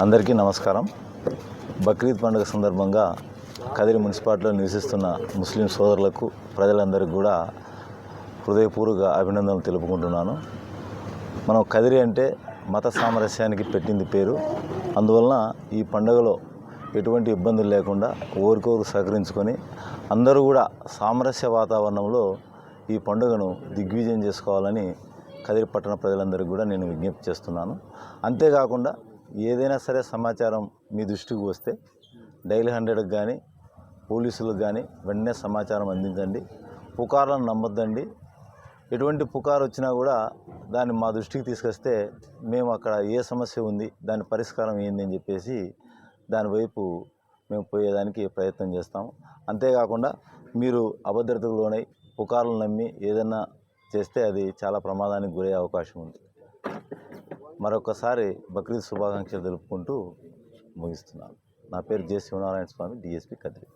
అందరికీ నమస్కారం. బక్రీద్ పండుగ సందర్భంగా కదిరి మున్సిపాలిటీలో నివసిస్తున్న ముస్లిం సోదరులకు ప్రజలందరికీ కూడా హృదయపూర్వక అభినందనలు తెలుపుకుంటున్నాను. మనం కదిరి అంటే మత సామరస్యానికి పెట్టింది పేరు. అందువలన ఈ పండుగలో ఎటువంటి ఇబ్బందులు లేకుండా ఓరికోరు సహకరించుకొని అందరూ కూడా సామరస్య వాతావరణంలో ఈ పండుగను దిగ్విజయం చేసుకోవాలని కదిరి పట్టణ ప్రజలందరికీ కూడా నేను విజ్ఞప్తి చేస్తున్నాను. అంతేకాకుండా ఏదైనా సరే సమాచారం మీ దృష్టికి వస్తే డైలీ 100కి కానీ పోలీసులకు కానీ వెంటనే సమాచారం అందించండి. పుకార్లను నమ్మొద్దండి. ఎటువంటి పుకారు వచ్చినా కూడా దాన్ని మా దృష్టికి తీసుకొస్తే మేము అక్కడ ఏ సమస్య ఉంది, దాని పరిష్కారం ఏంది అని చెప్పేసి దాని వైపు మేము పోయేదానికి ప్రయత్నం చేస్తాము. అంతేకాకుండా మీరు అభద్రతకు లోనై పుకార్లను నమ్మి ఏదైనా చేస్తే అది చాలా ప్రమాదానికి గురయ్యే అవకాశం ఉంది. మరొకసారి బక్రీద్ శుభాకాంక్షలు తెలుపుకుంటూ ముగిస్తున్నాను. నా పేరు జె శివనారాయణ స్వామి, డిఎస్పీ కదిరి.